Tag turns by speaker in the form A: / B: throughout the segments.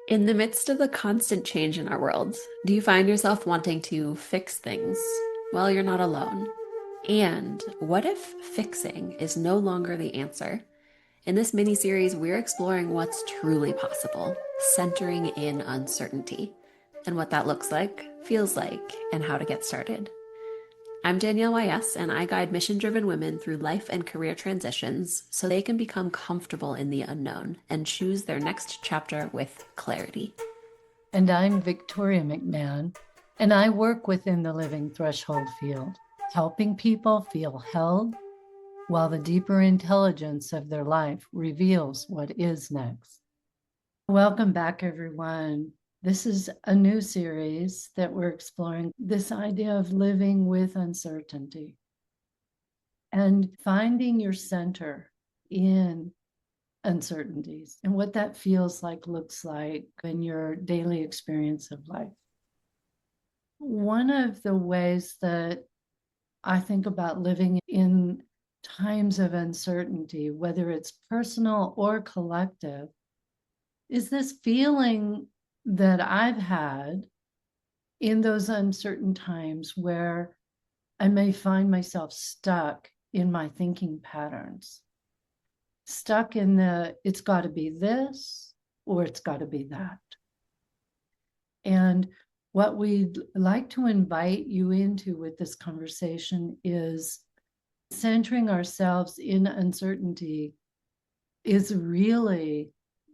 A: In the midst of the constant change in our world, do you find yourself wanting to fix things? Well, you're not alone. And what if fixing is no longer the answer? In this mini series, we're exploring what's truly possible, centering in uncertainty, and what that looks like, feels like, and how to get started. I'm Danielle YS, and I guide mission driven women through life and career transitions so they can become comfortable in the unknown and choose their next chapter with clarity.
B: And I'm Victoria McMahon, and I work within the living threshold field, helping people feel held while the deeper intelligence of their life reveals what is next. Welcome back, everyone. This is a new series that we're exploring this idea of living with uncertainty and finding your center in uncertainties and what that feels like, looks like in your daily experience of life. One of the ways that I think about living in times of uncertainty, whether it's personal or collective, is this feeling that I've had in those uncertain times where I may find myself stuck in my thinking patterns, stuck in it's got to be this or it's got to be that. And what we'd like to invite you into with this conversation is centering ourselves in uncertainty is really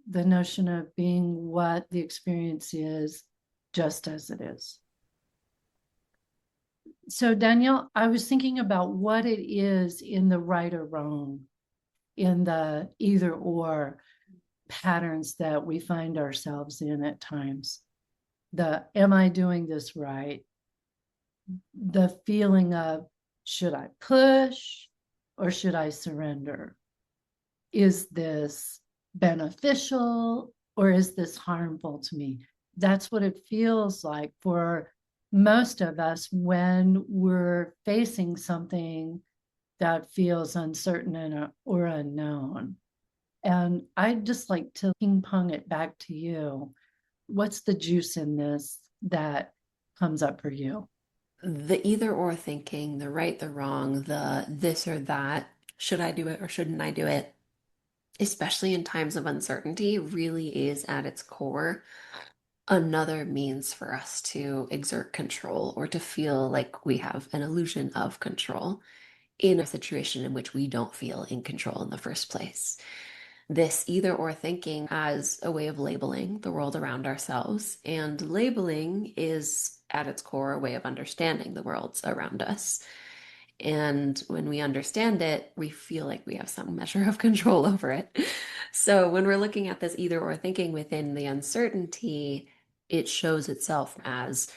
B: the notion of being what the experience is, just as it is. So, Danielle, I was thinking about what it is in the right or wrong, in the either or patterns that we find ourselves in at times. The am I doing this right? The feeling of should I push or should I surrender? Is this beneficial or is this harmful to me? That's what it feels like for most of us when we're facing something that feels uncertain or unknown. And I'd just like to ping pong it back to you. What's the juice in this that comes up for you?
A: The either or thinking, the right, the wrong, the this or that, should I do it or shouldn't I do it, especially in times of uncertainty, really is at its core another means for us to exert control or to feel like we have an illusion of control in a situation in which we don't feel in control in the first place. This either or thinking as a way of labeling the world around ourselves, and labeling is at its core a way of understanding the worlds around us. And when we understand it, we feel like we have some measure of control over it. So when we're looking at this either or thinking within the uncertainty, it shows itself as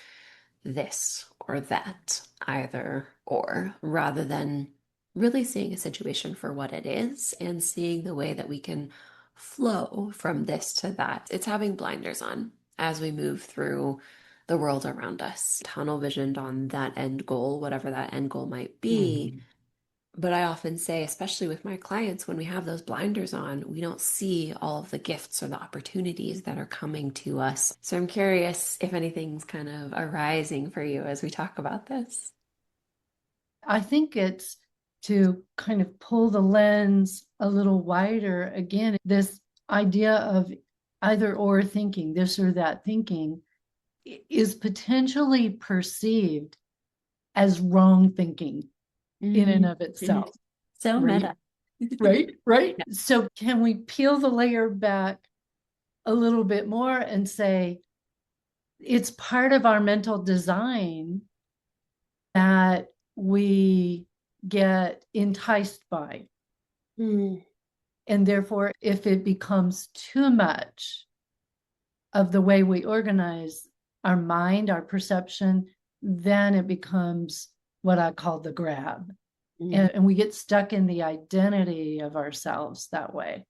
A: this or that, either or, rather than really seeing a situation for what it is and seeing the way that we can flow from this to that. It's having blinders on as we move through the world around us, tunnel visioned on that end goal, whatever that end goal might be.
B: Mm-hmm.
A: But I often say, especially with my clients, when we have those blinders on, we don't see all of the gifts or the opportunities that are coming to us. So I'm curious if anything's kind of arising for you as we talk about this.
B: I think it's to kind of pull the lens a little wider. Again, this idea of either or thinking, this or that thinking, is potentially perceived as wrong thinking in and of
A: Mhm.
B: itself.
A: So
B: Right,
A: meta.
B: right.
A: Yeah.
B: So, can we peel the layer back a little bit more and say it's part of our mental design that we get enticed by?
A: Mm.
B: And therefore, if it becomes too much of the way we organize our mind, our perception, then it becomes what I call the grab.
A: Mm.
B: And we get stuck in the identity of ourselves that way.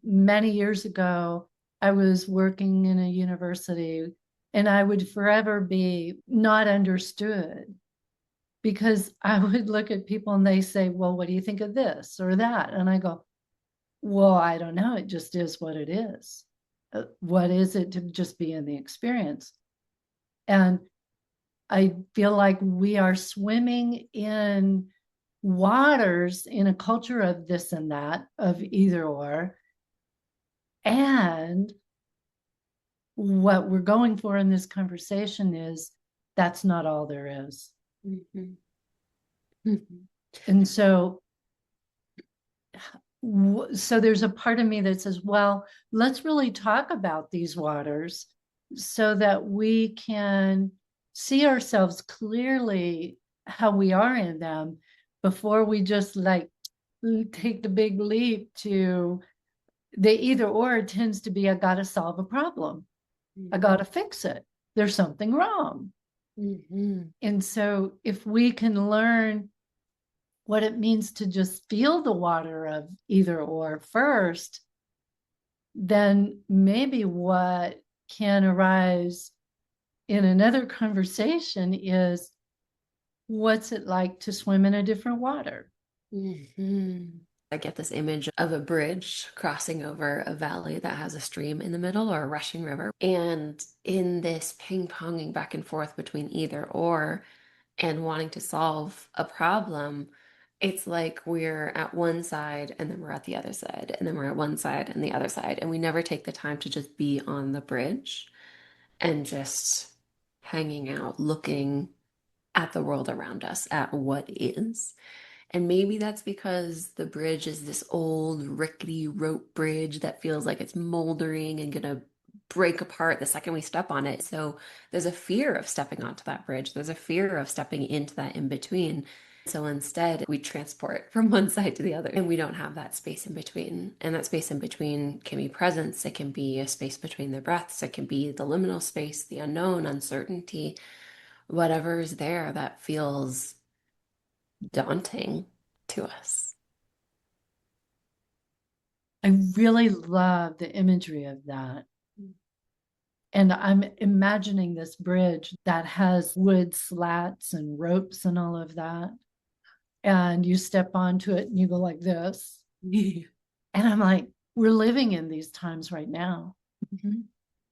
B: Many years ago, I was working in a university and I would forever be not understood because I would look at people and they say, well, what do you think of this or that? And I go, well, I don't know. It just is what it is. What is it to just be in the experience? And I feel like we are swimming in waters in a culture of this and that, of either or. And what we're going for in this conversation is that's not all there is.
A: Mhm. Mhm.
B: And so there's a part of me that says, well, let's really talk about these waters so that we can see ourselves clearly how we are in them before we just like take the big leap to the either or tends to be I got to solve a problem. I got to fix it. There's something wrong.
A: Mhm.
B: And so if we can learn what it means to just feel the water of either or first, then maybe what can arise in another conversation is what's it like to swim in a different water?
A: Mhm. I get this image of a bridge crossing over a valley that has a stream in the middle or a rushing river. And in this ping-ponging back and forth between either or and wanting to solve a problem, it's like we're at one side and then we're at the other side, and then we're at one side and the other side. And we never take the time to just be on the bridge and just hanging out, looking at the world around us, at what is. And maybe that's because the bridge is this old rickety rope bridge that feels like it's moldering and gonna break apart the second we step on it. So there's a fear of stepping onto that bridge. There's a fear of stepping into that in between. So instead, we transport from one side to the other, and we don't have that space in between. And that space in between can be presence, it can be a space between the breaths, it can be the liminal space, the unknown, uncertainty, whatever is there that feels daunting to us.
B: I really love the imagery of that. And I'm imagining this bridge that has wood slats and ropes and all of that. And you step onto it and you go like this. And I'm like, we're living in these times right now.
A: Mhm.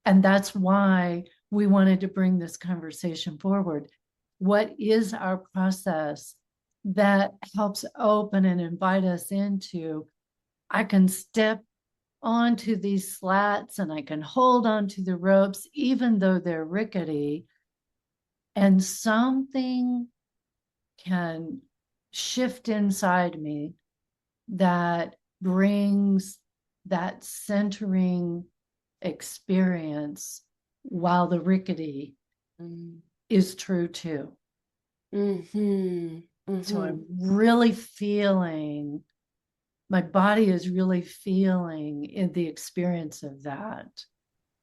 B: And that's why we wanted to bring this conversation forward. What is our process that helps open and invite us into? I can step onto these slats and I can hold onto the ropes, even though they're rickety, and something can shift inside me that brings that centering experience while the rickety
A: Mm.
B: is true too.
A: Mhm.
B: So
A: Mhm.
B: I'm really feeling, my body is really feeling in the experience of that.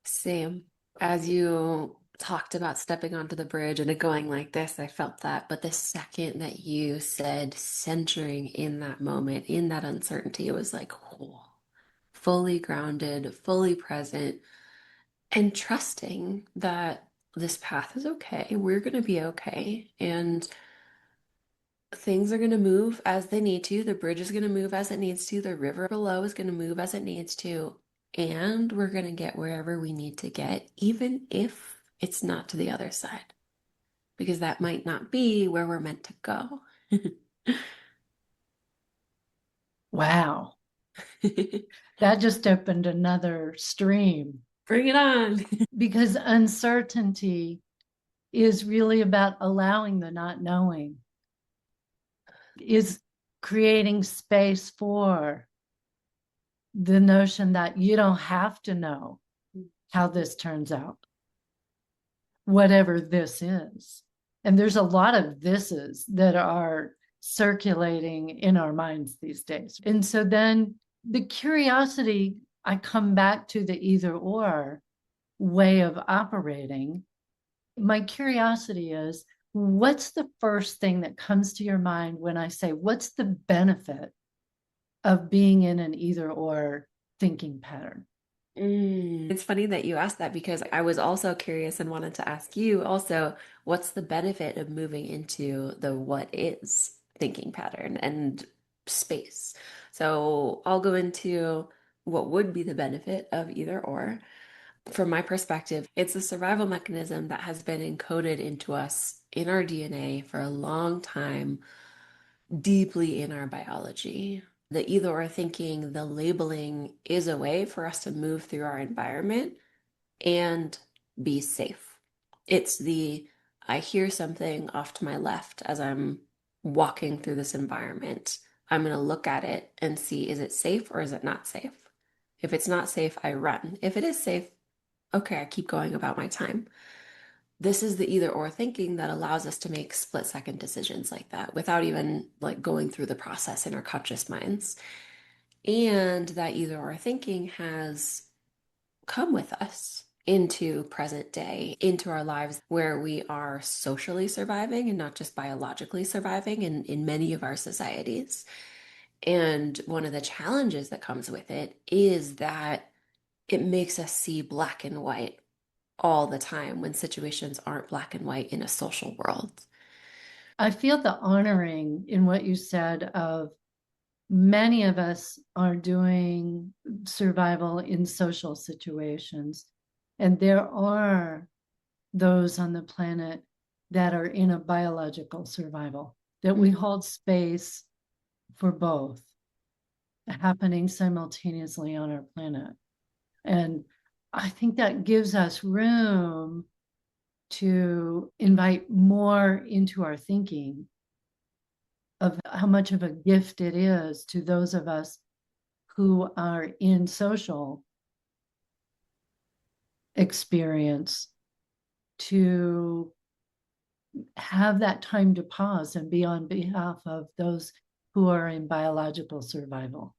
A: Same. As you talked about stepping onto the bridge and it going like this, I felt that. But the second that you said centering in that moment, in that uncertainty, it was like, oh, fully grounded, fully present, and trusting that this path is okay. We're going to be okay. And things are going to move as they need to. The bridge is going to move as it needs to. The river below is going to move as it needs to. And we're going to get wherever we need to get, even if it's not to the other side, because that might not be where we're meant to go.
B: Wow. That just opened another stream
A: Bring it on.
B: because uncertainty is really about allowing the not knowing, is creating space for the notion that you don't have to know how this turns out, whatever this is. And there's a lot of thises that are circulating in our minds these days. And so then the curiosity, I come back to the either or way of operating. My curiosity is what's the first thing that comes to your mind when I say, what's the benefit of being in an either or thinking pattern?
A: It's funny that you asked that because I was also curious and wanted to ask you also, what's the benefit of moving into the what is thinking pattern and space? So I'll go into what would be the benefit of either or. From my perspective, it's a survival mechanism that has been encoded into us in our DNA for a long time, deeply in our biology. The either or thinking, the labeling is a way for us to move through our environment and be safe. It's the I hear something off to my left as I'm walking through this environment. I'm going to look at it and see, is it safe or is it not safe? If it's not safe, I run. If it is safe, okay, I keep going about my time. This is the either or thinking that allows us to make split second decisions like that without even like going through the process in our conscious minds. And that either or thinking has come with us into present day, into our lives where we are socially surviving and not just biologically surviving in many of our societies. And one of the challenges that comes with it is that it makes us see black and white all the time when situations aren't black and white in a social world.
B: I feel the honoring in what you said of many of us are doing survival in social situations. And there are those on the planet that are in a biological survival, that we
A: Mm-hmm.
B: hold space for both happening simultaneously on our planet. And I think that gives us room to invite more into our thinking of how much of a gift it is to those of us who are in social experience to have that time to pause and be on behalf of those who are in biological survival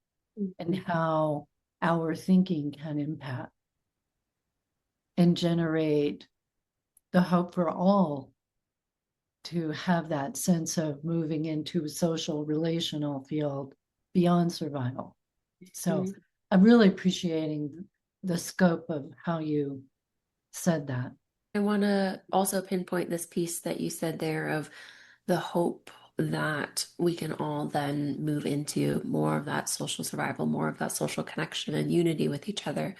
B: and
A: Mm-hmm.
B: how our thinking can impact and generate the hope for all to have that sense of moving into a social relational field beyond survival. So I'm really appreciating the scope of how you said that.
A: I want to also pinpoint this piece that you said there of the hope that we can all then move into more of that social survival, more of that social connection and unity with each other,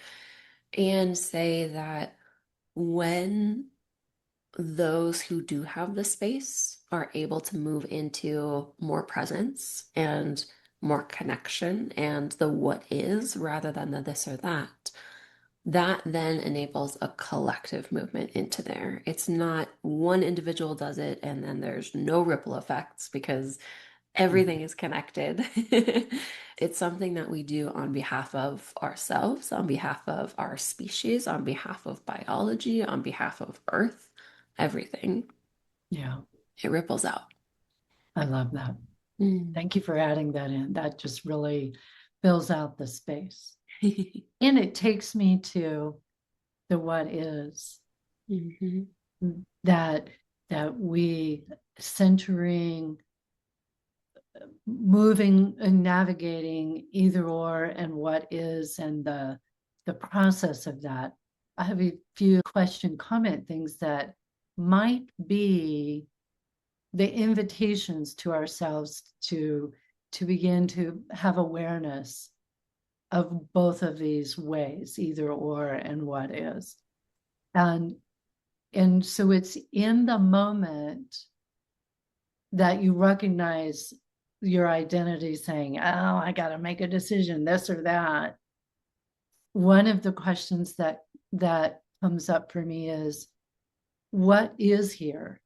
A: and say that when those who do have the space are able to move into more presence and more connection and the what is rather than the this or that, that then enables a collective movement into there. It's not one individual does it and then there's no ripple effects because everything is connected. It's something that we do on behalf of ourselves, on behalf of our species, on behalf of biology, on behalf of Earth, everything.
B: Yeah,
A: It ripples out.
B: I love that.
A: Mm.
B: Thank you for adding that in. That just really fills out the space. And it takes me to the what is
A: Mhm.
B: that that we centering, moving and navigating either or and what is and the process of that. I have a few question comment things that might be the invitations to ourselves to begin to have awareness of both of these ways, either or and what is. And and so it's in the moment that you recognize your identity saying, oh, I got to make a decision, this or that. One of the questions that comes up for me is, what is here?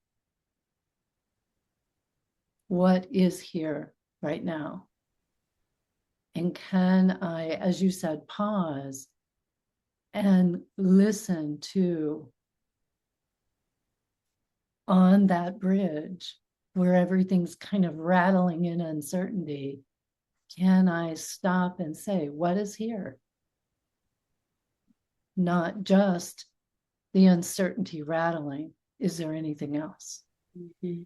B: What is here right now? And can I, as you said, pause and listen to on that bridge where everything's kind of rattling in uncertainty? Can I stop and say, what is here? Not just the uncertainty rattling. Is there anything else?
A: Mhm.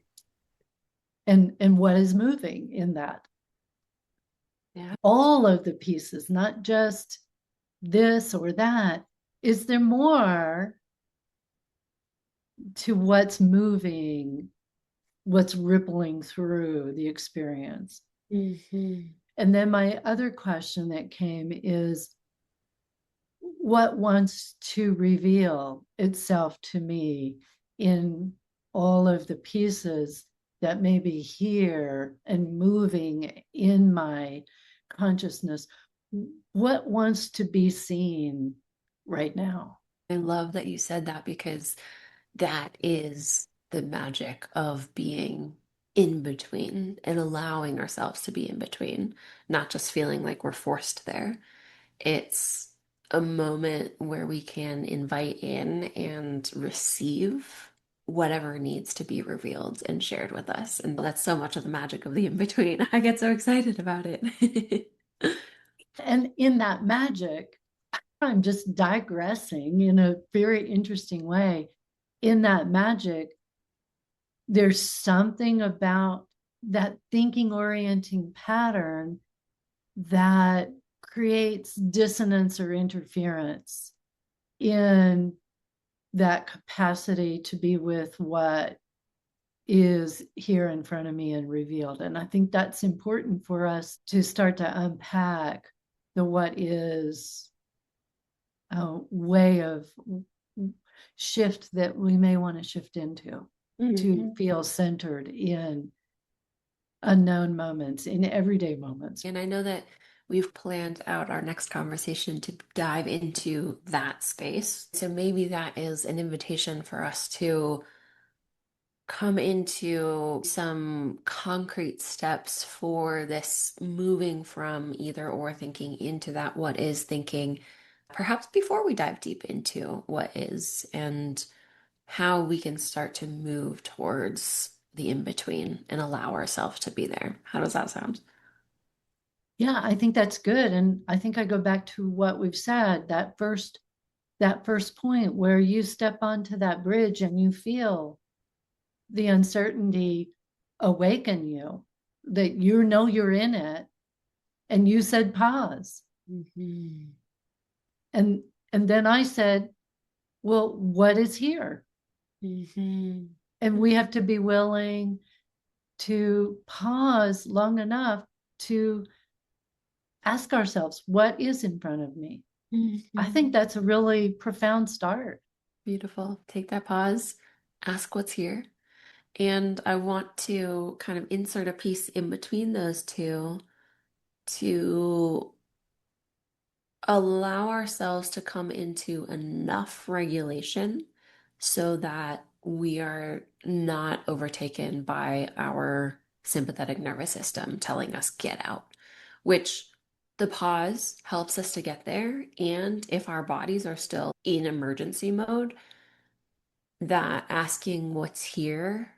B: And what is moving in that?
A: Yeah.
B: All of the pieces, not just this or that. Is there more to what's moving, what's rippling through the experience?
A: Mhm.
B: And then my other question that came is, what wants to reveal itself to me in all of the pieces that may be here and moving in my consciousness. What wants to be seen right now?
A: I love that you said that because that is the magic of being in between and allowing ourselves to be in between, not just feeling like we're forced there. It's a moment where we can invite in and receive whatever needs to be revealed and shared with us. And that's so much of the magic of the in between. I get so excited about it.
B: And in that magic, I'm just digressing in a very interesting way. In that magic, there's something about that thinking orienting pattern that creates dissonance or interference in that capacity to be with what is here in front of me and revealed. And I think that's important for us to start to unpack the what is way of shift that we may want to shift into to
A: Mhm.
B: feel centered in unknown moments, in everyday moments.
A: And I know that we've planned out our next conversation to dive into that space. So maybe that is an invitation for us to come into some concrete steps for this moving from either or thinking into that what is thinking, perhaps before we dive deep into what is and how we can start to move towards the in between and allow ourselves to be there. How does that sound?
B: Yeah, I think that's good. And I think I go back to what we've said, that first point where you step onto that bridge and you feel the uncertainty awaken you, that you know you're in it, and you said pause.
A: Mhm.
B: And and then I said, well, what is here?
A: Mhm.
B: And we have to be willing to pause long enough to ask ourselves, what is in front of me? I think
A: Mhm.
B: that's a really profound start.
A: Beautiful. Take that pause, ask what's here. And I want to kind of insert a piece in between those two to allow ourselves to come into enough regulation so that we are not overtaken by our sympathetic nervous system telling us get out, which the pause helps us to get there. And if our bodies are still in emergency mode, that asking what's here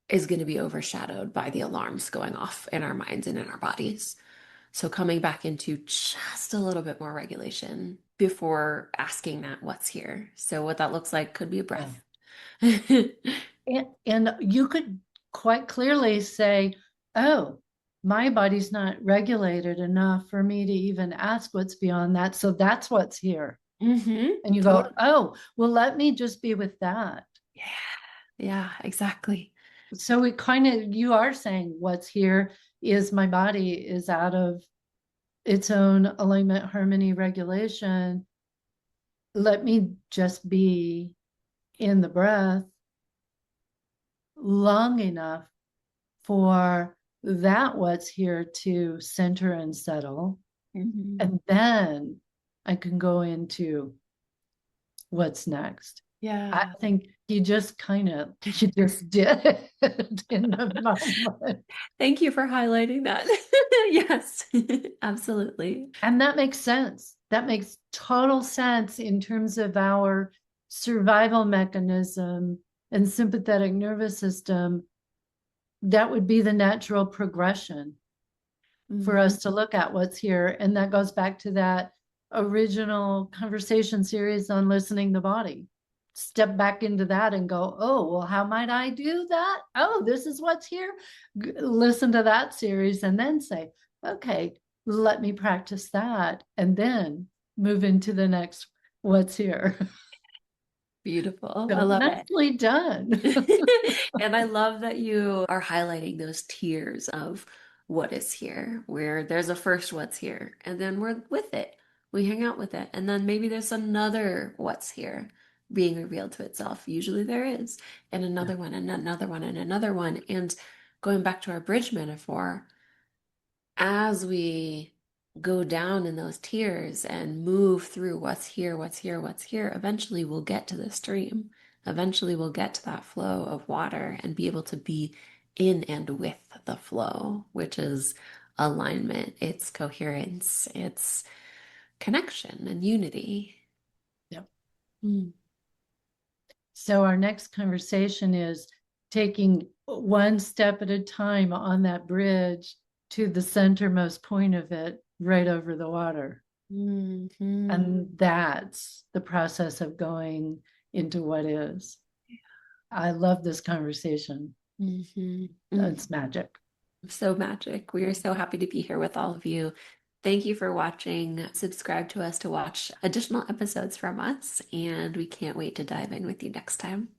A: is going to be overshadowed by the alarms going off in our minds and in our bodies. So coming back into just a little bit more regulation before asking that what's here. So what that looks like could be a
B: Yeah.
A: breath.
B: And you could quite clearly say, oh, my body's not regulated enough for me to even ask what's beyond that. So that's what's here. And you go,
A: Totally.
B: oh, well, let me just be with that.
A: Yeah. Yeah, exactly.
B: So it kind of, you are saying what's here is my body is out of its own alignment, harmony, regulation. Let me just be in the breath long enough for that what's here to center and settle.
A: Mhm.
B: And then I can go into what's next. I
A: Yeah.
B: think you just did it in the moment.
A: Thank you for highlighting that. Yes, absolutely.
B: And that makes sense. That makes total sense in terms of our survival mechanism and sympathetic nervous system. That would be the natural progression for
A: Mhm.
B: us to look at what's here. And that goes back to that original conversation series on listening the body. Step back into that and go, oh, well, how might I do that? Oh, this is what's here. Listen to that series and then say, okay, let me practice that. And then move into the next what's here.
A: Beautiful. I
B: So
A: love it.
B: nicely done.
A: And I love that you are highlighting those tiers of what is here, where there's a first what's here, and then we're with it We hang out with it. And then maybe there's another what's here being revealed to itself. Usually there is. And
B: Yeah.
A: another one, and another one, and another one. And going back to our bridge metaphor, as we go down in those tiers and move through what's here, what's here, what's here, eventually we'll get to the stream. Eventually we'll get to that flow of water and be able to be in and with the flow, which is alignment, it's coherence, it's connection and unity.
B: Yeah.
A: Mm.
B: So our next conversation is taking one step at a time on that bridge to the centermost point of it, right over the water.
A: Mhm.
B: And that's the process of going into what is. I love this conversation.
A: Mhm. Mm.
B: It's magic.
A: So magic. We are so happy to be here with all of you. Thank you for watching. Subscribe to us to watch additional episodes from us, and we can't wait to dive in with you next time.